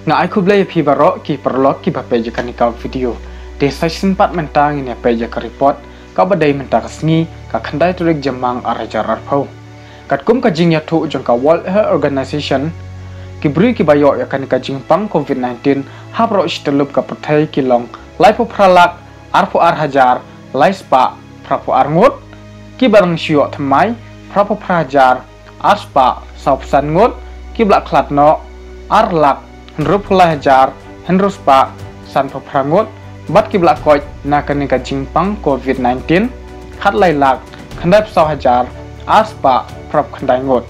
Nga aku beli pi barok ki perlok ki bape je kanikau video. De session 4 mentang ini apa je ka report ka badai menta kasngi ka khandai turik jamang arajar arpau. Kat kum ka jing ya thu jong ka World Health Organization ki bri ki bayo ya kanika jingpang COVID-19 habro ishtalup ka pathai ki long laipo phralak arpo ar hajar laispa prapo arngut ki barang shio thymmai prapo phrajar arspa saupsan ngut ki blak khlatno arlak henrupula hajar henruspa sanpo phrangut bat ki blak koi na kanika jingpang COVID-19 khat lailak khandai psau hajar arspa prap khandai ngut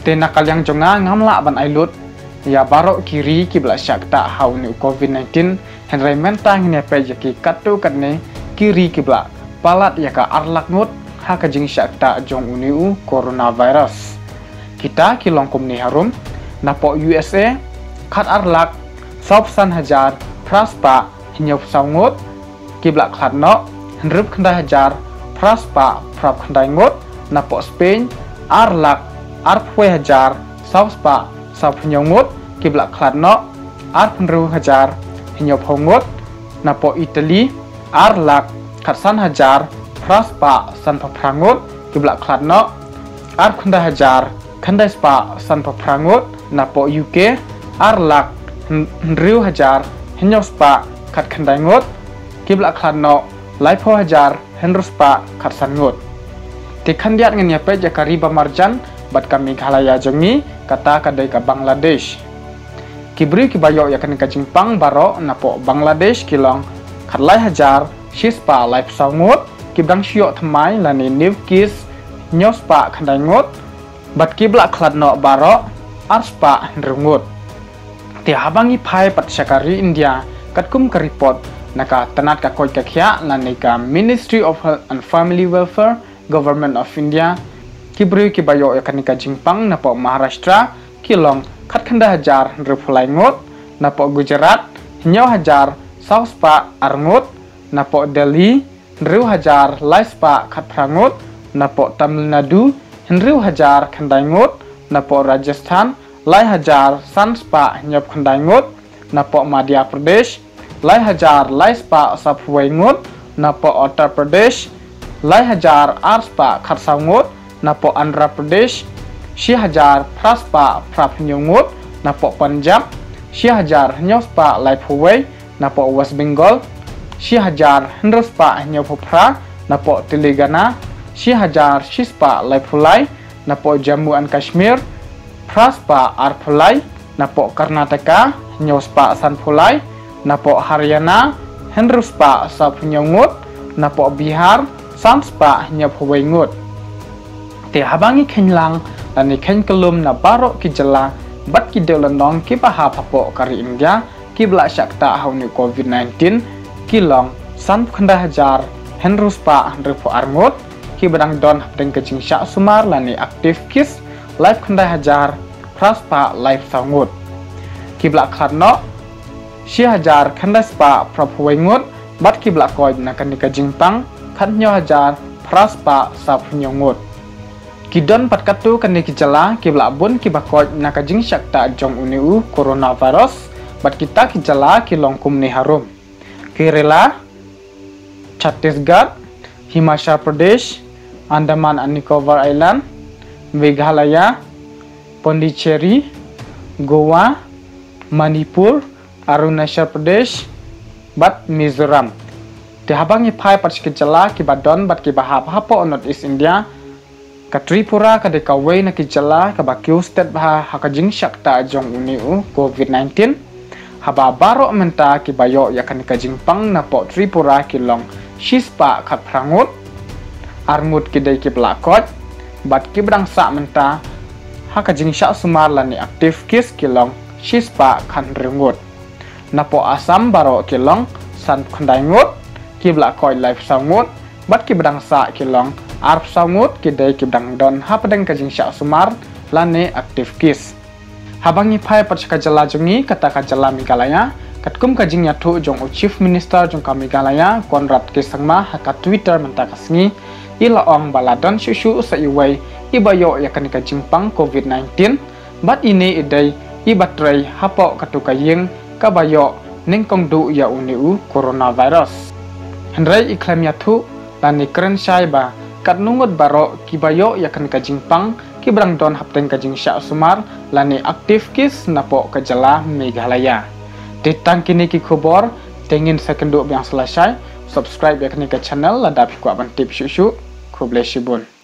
te nakal yang jonga ngamla ban ailut ya barok kiri ki blak syakta hauni COVID-19 henrai mentang ne peje ki katu katne kiri ki blak palat ya ka arlak ngut ha ka jing syakta jong uniu coronavirus kita ki longkum ni harum napo USA khat arlak saupsan hajar praspa hinyop saungut ki blak khatno henrup khandai hajar praspa prap khandai ngut napo Spain arlak arpwe hajar sauspa saup hinyongut ki blak khatno arpenru hajar hinyop hongut napo Italy arlak khatsan hajar praspa sanpa prangut ki blak khatno arkhandai hajar khandai spa sanpa prangut napo UK arlak henriu hajar hinyop spa khat khandai ngut ki blak khatno laipo hajar henruspa khatsan ngut ti khandiat ngania pe jakari bamarjan bat ka Meghalaya jongi kata kadai ka Bangladesh kibri ki bayo ya kan ka jingpang baro napo Bangladesh kilong khatlai hajar shispa life saungut kibrang shio thymmai lani new kis nyospa khandai ngut bat kibla khlatno baro arspa henrungut ti habangi phai pat syakari India katkum ka report naka tanat ka koi ka khya lani ka Ministry of Health and Family Welfare Government of India kibri ki bayo ya kan ka jingpang napo Maharashtra kilong khat khanda hajar rupulai ngut napo Gujarat hinyaw hajar sauspa arngut napo Delhi henriu hajar laispa khat prangut napo Tamil Nadu henriu hajar khandai ngut napo Rajasthan lai hajar sanspa hinyop khandai ngut napo Madhya Pradesh lai hajar laispa saphuai ngut napo Uttar Pradesh lai hajar arspa khat saungut napo Andhra Pradesh shi hajar praspa prap hinyongut napo Punjab shi hajar hinyospa lai phuwei napo West Bengal shi hajar henruspa hinyopra napo Telangana shi hajar shispa lai phulai napo Jammu and Kashmir praspa arphulai napo Karnataka hinyospa san phulai napo Haryana henruspa sap hinyongut napo Bihar sanspa hinyophuwei ngut te habangi khenlang lani khen kelum na barok ki jala bat ki delandong ki paha papo kari India ki bla syakta hauni COVID-19 ki long san khanda hajar henruspa henrupo arngut ki badang don hapdeng kejing syak sumar lani aktif kis live khanda hajar praspa live saungut ki bla khatno shi hajar khanda spa prophuwei ngut bat ki bla koi na kan kejing pang khatnyo hajar praspa sap nyongut kidon pat katu kan ki jala ki bla bun ki bakoj na kajing syakta jong uniu coronavirus bat kita ki jala ki longkum ni harum Kerala Chhattisgarh Himachal Pradesh Andaman and Nicobar Island Meghalaya Pondicherry Goa Manipur Arunachal Pradesh bat Mizoram te habangi phai pat ki jala ki badon bat ki bahap hapo North East India ka Tripura ka de kawei na ki jala ka Bakiu state bah hakajing syakta jong uniu COVID-19 haba baro menta ki bayo ya kan ka jingpang na po Tripura kilong shispa khat prangut arngut ki dei ki blakot bat ki brang sa menta hakajing syak sumar lani aktif kis kilong shispa khan rengut na po Assam baro kilong san khandai ngut ki blakoi live sangut bat ki brang sa kilong arp saungut ki dei ki brang don hapadeng kajing syak sumar lani aktif kis habangi phai pachka jala jongi kata ka jala Meghalaya katkum kajing yathu jong Chief Minister jong ka Meghalaya Conrad ke sangma ka Twitter menta kasngi ila ong baladon susu sa iwei ibayo ya kan ka jingpang COVID-19 bat ini idai i baterai hapok katukayeng kabayo ning kongdu ya uniu coronavirus. Hendrai iklam yathu lani keren syai ba kat nungut baro kibayo yakan kajingpang kibrang don hapteng kajing syak sumar lani aktif kis napok kejala Meghalaya. Ditang kini ki khobor tengin sekenduk yang selesai subscribe ya ke channel ladap kuat bantip syuk-syuk. Ku bless you bun.